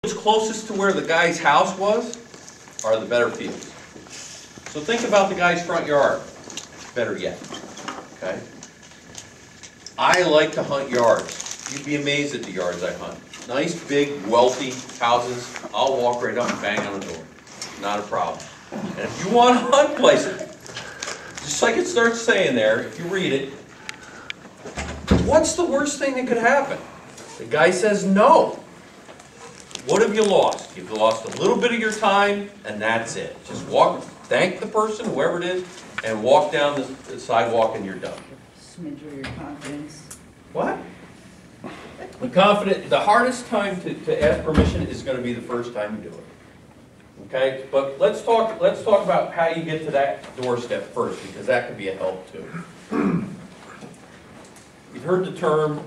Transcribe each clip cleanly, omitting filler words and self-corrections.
Closest to where the guy's house was are the better fields. So think about the guy's front yard, better yet, okay? I like to hunt yards. You'd be amazed at the yards I hunt. Nice, big, wealthy houses, I'll walk right up and bang on the door. Not a problem. And if you want to hunt places, just like it starts saying there, if you read it, what's the worst thing that could happen? The guy says no. What have you lost? You've lost a little bit of your time, and that's it. Just walk, thank the person, whoever it is, and walk down the sidewalk and you're done. Smidge of your confidence. What? The hardest time to ask permission is going to be the first time you do it. Okay? But let's talk about how you get to that doorstep first, because that could be a help too. You've heard the term,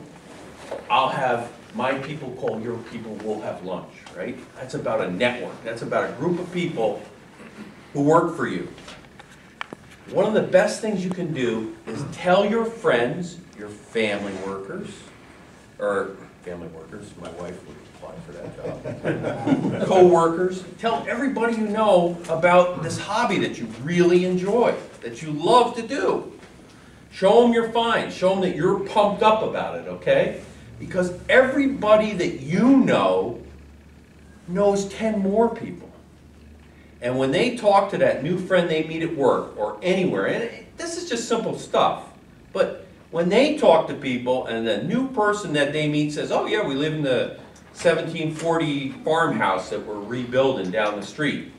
I'll have my people call your people, we'll have lunch, right? That's about a network. That's about a group of people who work for you. One of the best things you can do is tell your friends, your family workers, my wife would apply for that job, co-workers, tell everybody you know about this hobby that you really enjoy, that you love to do. Show them your finds, show them that you're pumped up about it, okay? Because everybody that you know knows 10 more people. And when they talk to that new friend they meet at work or anywhere, and this is just simple stuff, but when they talk to people and the new person that they meet says, oh yeah, we live in the 1740 farmhouse that we're rebuilding down the street,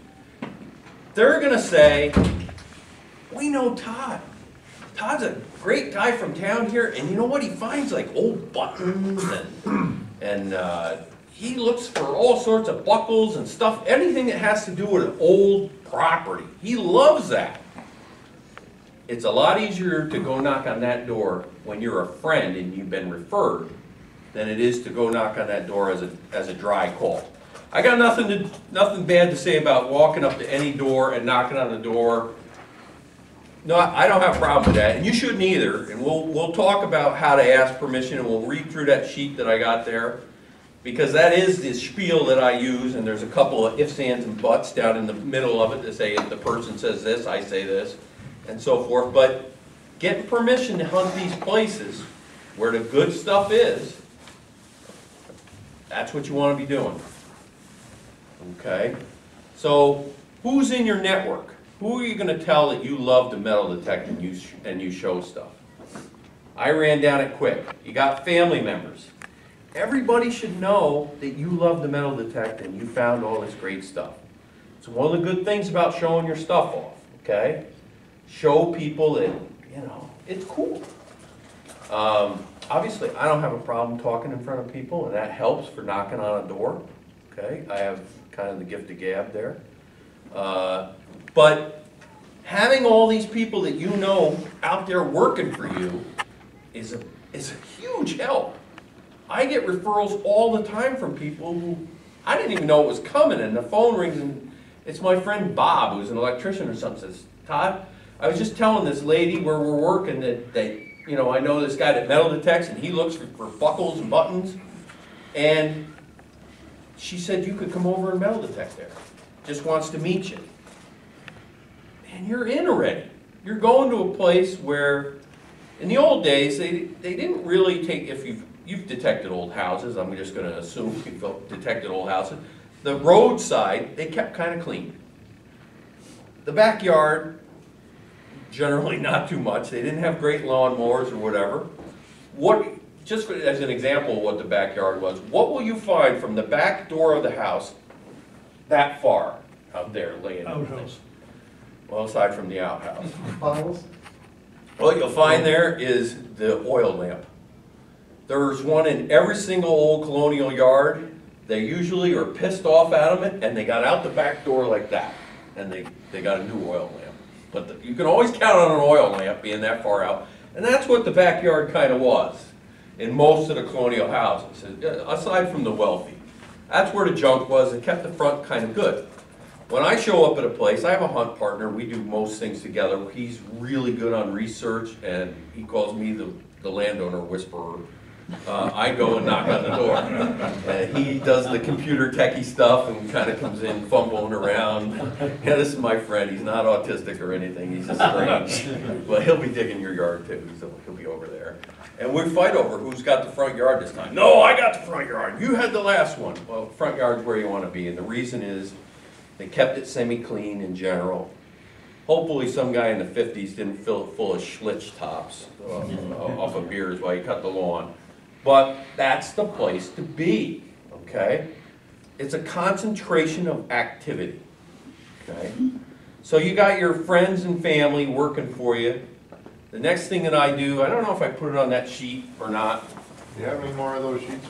they're going to say, we know Todd. Todd's a great guy from town here, and you know what? He finds like old buttons and he looks for all sorts of buckles and stuff, anything that has to do with an old property. He loves that. It's a lot easier to go knock on that door when you're a friend and you've been referred than it is to go knock on that door as a dry call. I got nothing bad to say about walking up to any door and knocking on the door. No, I don't have a problem with that, and you shouldn't either. And we'll talk about how to ask permission, and we'll read through that sheet that I got there, because that is the spiel that I use, and there's a couple of ifs, ands, and buts down in the middle of it that say if the person says this, I say this, and so forth. But getting permission to hunt these places where the good stuff is, that's what you want to be doing. Okay? So, who's in your network? Who are you going to tell that you love to metal detect and you show stuff? I ran down it quick. You got family members. Everybody should know that you love to metal detect and you found all this great stuff. It's one of the good things about showing your stuff off, okay? Show people that, you know, it's cool. Obviously, I don't have a problem talking in front of people, and that helps for knocking on a door, okay? I have kind of the gift of gab there. But having all these people that you know out there working for you is a huge help. I get referrals all the time from people who I didn't even know it was coming, and the phone rings and it's my friend Bob, who's an electrician or something, says, Todd, I was just telling this lady where we're working that you know, I know this guy that metal detects and he looks for buckles and buttons, and she said you could come over and metal detect there. Just wants to meet you. And you're in already. You're going to a place where, in the old days, they didn't really take, if you've detected old houses, I'm just going to assume you've detected old houses, the roadside, they kept kind of clean. The backyard, generally not too much. They didn't have great lawnmowers or whatever. Just as an example of what the backyard was, what will you find from the back door of the house that far out there laying in place? Well, aside from the outhouse. Bottles? What you'll find there is the oil lamp. There's one in every single old colonial yard. They usually are pissed off at them, and they got out the back door like that. And they got a new oil lamp. But you can always count on an oil lamp being that far out. And that's what the backyard kind of was in most of the colonial houses, aside from the wealthy. That's where the junk was. It kept the front kind of good. When I show up at a place, I have a hunt partner. We do most things together. He's really good on research, and he calls me the landowner whisperer. I go and knock on the door. He does the computer techie stuff and kind of comes in fumbling around. Yeah, this is my friend. He's not autistic or anything. He's just strange. But he'll be digging your yard too, so he'll be over there. And we fight over who's got the front yard this time. No, I got the front yard. You had the last one. Well, front yard's where you want to be. And the reason is they kept it semi-clean in general. Hopefully some guy in the 50s didn't fill it full of Schlitz tops off of beers while he cut the lawn. But that's the place to be, okay? It's a concentration of activity, okay? So you got your friends and family working for you. The next thing that I do, I don't know if I put it on that sheet or not. Do you have any more of those sheets?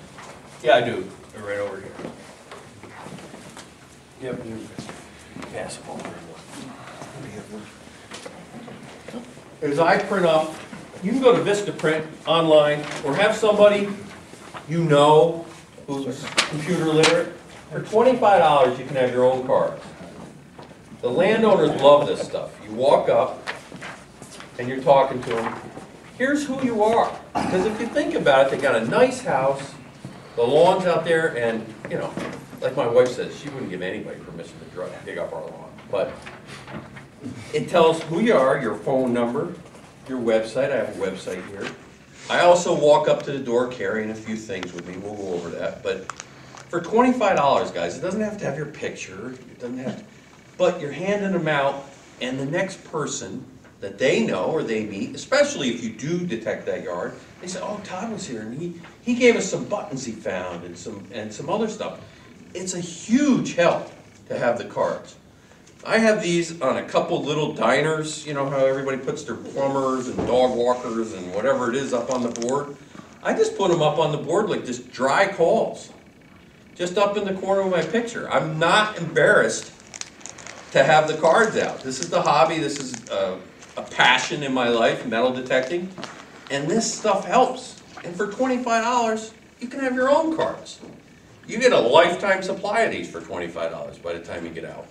Yeah, I do. They're right over here. Yep, you pass them over. As I print up, you can go to Vistaprint online or have somebody you know who's computer literate. For $25 you can have your own cards. The landowners love this stuff. You walk up and you're talking to them. Here's who you are. Because if you think about it, they got a nice house, the lawn's out there, and you know, like my wife says, she wouldn't give anybody permission to dig up our lawn. But it tells who you are, your phone number, your website. I have a website here. I also walk up to the door carrying a few things with me. We'll go over that. But for $25, guys, it doesn't have to have your picture. It doesn't have to, but you're handing them out, and the next person that they know or they meet, especially if you do detect that yard, they say, oh, Todd was here, and he gave us some buttons he found and some other stuff. It's a huge help to have the cards. I have these on a couple little diners, you know how everybody puts their plumbers and dog walkers and whatever it is up on the board. I just put them up on the board like just dry calls, just up in the corner of my picture. I'm not embarrassed to have the cards out. This is the hobby, this is a passion in my life, metal detecting, and this stuff helps. And for $25, you can have your own cards. You get a lifetime supply of these for $25 by the time you get out.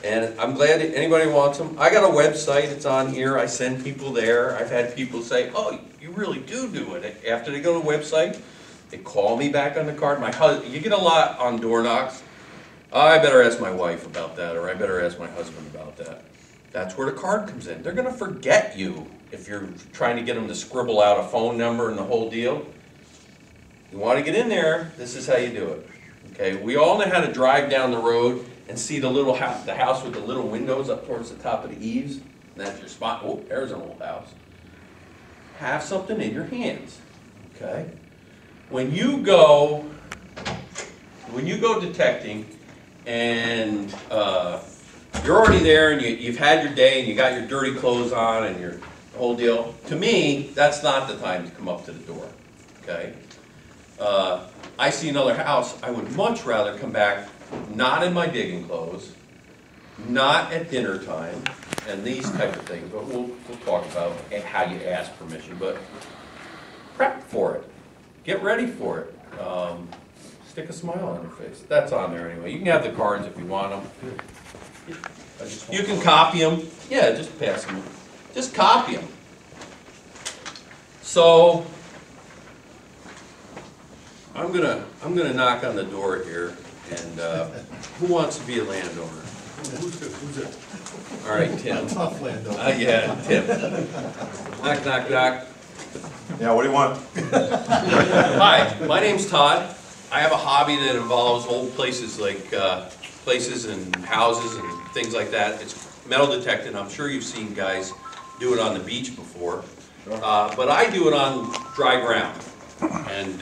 And I'm glad that anybody wants them. I got a website, it's on here, I send people there. I've had people say, oh, you really do it. After they go to the website, they call me back on the card. You get a lot on door knocks. Oh, I better ask my wife about that, or I better ask my husband about that. That's where the card comes in. They're going to forget you if you're trying to get them to scribble out a phone number and the whole deal. You want to get in there, this is how you do it. Okay, we all know how to drive down the road and see the little house, the house with the little windows up towards the top of the eaves. And that's your spot. Oh, there's an old house. Have something in your hands. Okay? When you go detecting and you're already there and you've had your day and you got your dirty clothes on and your whole deal, to me, that's not the time to come up to the door. Okay? I see another house, I would much rather come back not in my digging clothes, not at dinner time, and these type of things, but we'll talk about how you ask permission, but prep for it. Get ready for it. Stick a smile on your face. That's on there anyway. You can have the cards if you want them. You can copy them. Yeah, just pass them. Just copy them. So I'm gonna knock on the door here, and who wants to be a landowner? Who's it? All right, Tim. Tough landowner. Yeah, Tim. Knock, knock, knock. Yeah, what do you want? Hi, my name's Todd. I have a hobby that involves old places like places and houses and things like that. It's metal detecting. I'm sure you've seen guys do it on the beach before, but I do it on dry ground. And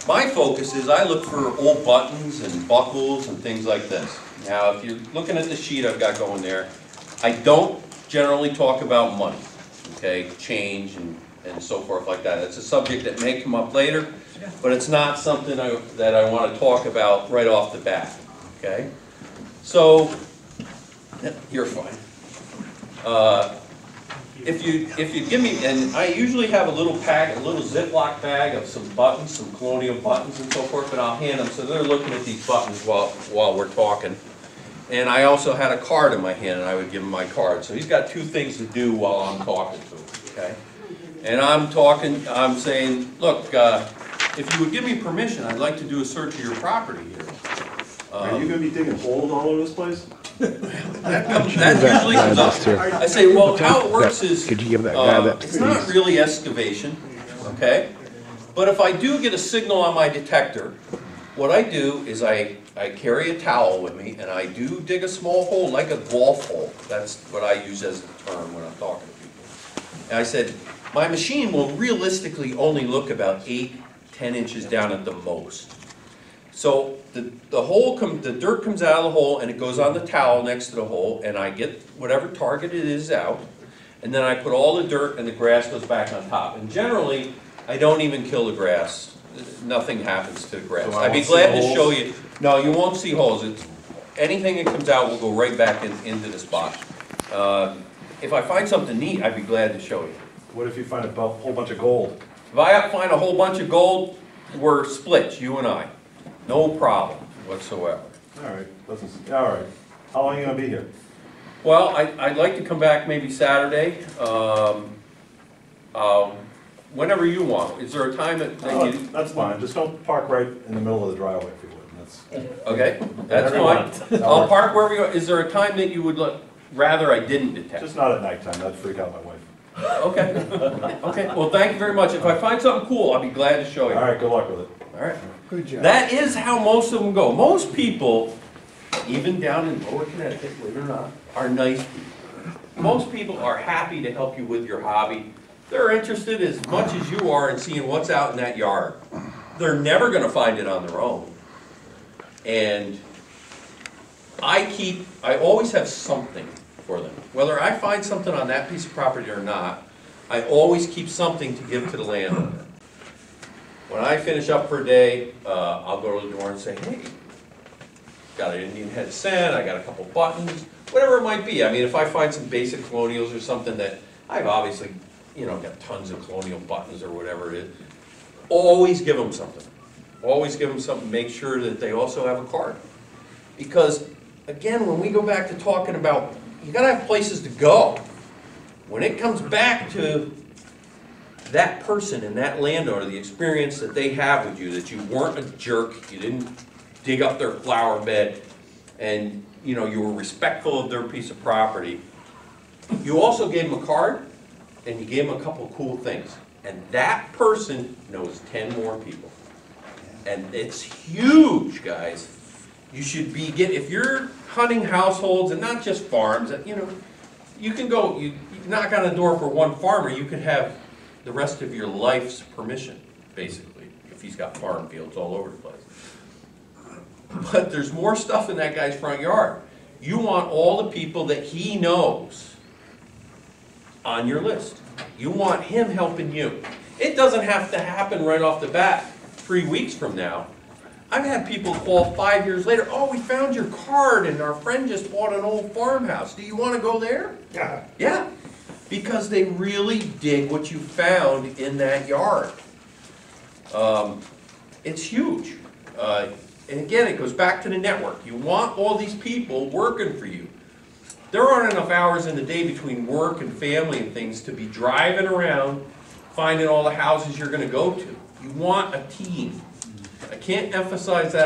my focus is I look for old buttons and buckles and things like this. Now, if you're looking at the sheet I've got going there, I don't generally talk about money, okay, change and so forth like that. It's a subject that may come up later, but it's not something that I want to talk about right off the bat, okay? So, you're fine. If you give me, and I usually have a little Ziploc bag of some buttons, some colonial buttons and so forth, but I'll hand them so they're looking at these buttons while we're talking. And I also had a card in my hand, and I would give him my card. So he's got two things to do while I'm talking to him, okay? And I'm saying, look, if you would give me permission, I'd like to do a search of your property here. Are you gonna be digging holes all over this place? That usually comes up. I say, well, how it works is, Could you give that guy that, it's not really excavation, okay? But if I do get a signal on my detector, what I do is I carry a towel with me and I do dig a small hole, like a golf hole. That's what I use as a term when I'm talking to people. And I said, my machine will realistically only look about 8, 10 inches down at the most. So the dirt comes out of the hole and it goes on the towel next to the hole, and I get whatever target it is out, and then I put all the dirt and the grass goes back on top. And generally, I don't even kill the grass. Nothing happens to the grass. So I I'd be won't see glad to holes? show you. No, you won't see holes. It's, anything that comes out will go right back into the spot. If I find something neat, I'd be glad to show you. What if you find a whole bunch of gold? If I find a whole bunch of gold, we're split, you and I. No problem whatsoever. All right, all right. How long are you gonna be here? Well, I'd like to come back maybe Saturday, whenever you want. Is there a time that Oh, you, that's fine, just don't park right in the middle of the driveway if you would. That's okay, that's Whatever you fine. want. I'll park wherever you go. Is there a time that you would rather I didn't detect? just not at nighttime, that'd freak out my wife. Okay, okay, well, thank you very much. If I find something cool, I'll be glad to show you. All right, good luck with it. All right. good job. That is how most of them go. Most people, even down in Lower Connecticut, believe it or not, are nice people. Most people are happy to help you with your hobby. They're interested as much as you are in seeing what's out in that yard. They're never gonna find it on their own. And I always have something for them. Whether I find something on that piece of property or not, I always keep something to give to the landowner. When I finish up for a day, I'll go to the door and say, hey, got an Indian head scent, I got a couple buttons, whatever it might be. I mean, if I find some basic colonials or something that I've obviously, got tons of colonial buttons or whatever it is, always give them something. Always give them something, make sure that they also have a card. Because, again, when we go back to talking about, you gotta have places to go. When it comes back to that person and that landowner, the experience that they have with you, that you weren't a jerk, you didn't dig up their flower bed, and you were respectful of their piece of property. You also gave them a card, and you gave them a couple of cool things. And that person knows 10 more people. And it's huge, guys. You should be if you're hunting households, and not just farms, you can go, you knock on a door for one farmer, you could have the rest of your life's permission, basically, if he's got farm fields all over the place. But there's more stuff in that guy's front yard. You want all the people that he knows on your list. You want him helping you. It doesn't have to happen right off the bat 3 weeks from now. I've had people call 5 years later, oh, we found your card and our friend just bought an old farmhouse. Do you want to go there? Yeah. Yeah, because they really dig what you found in that yard. It's huge. And again, it goes back to the network. You want all these people working for you. There aren't enough hours in the day between work and family and things to be driving around, finding all the houses you're going to go to. You want a team. I can't emphasize that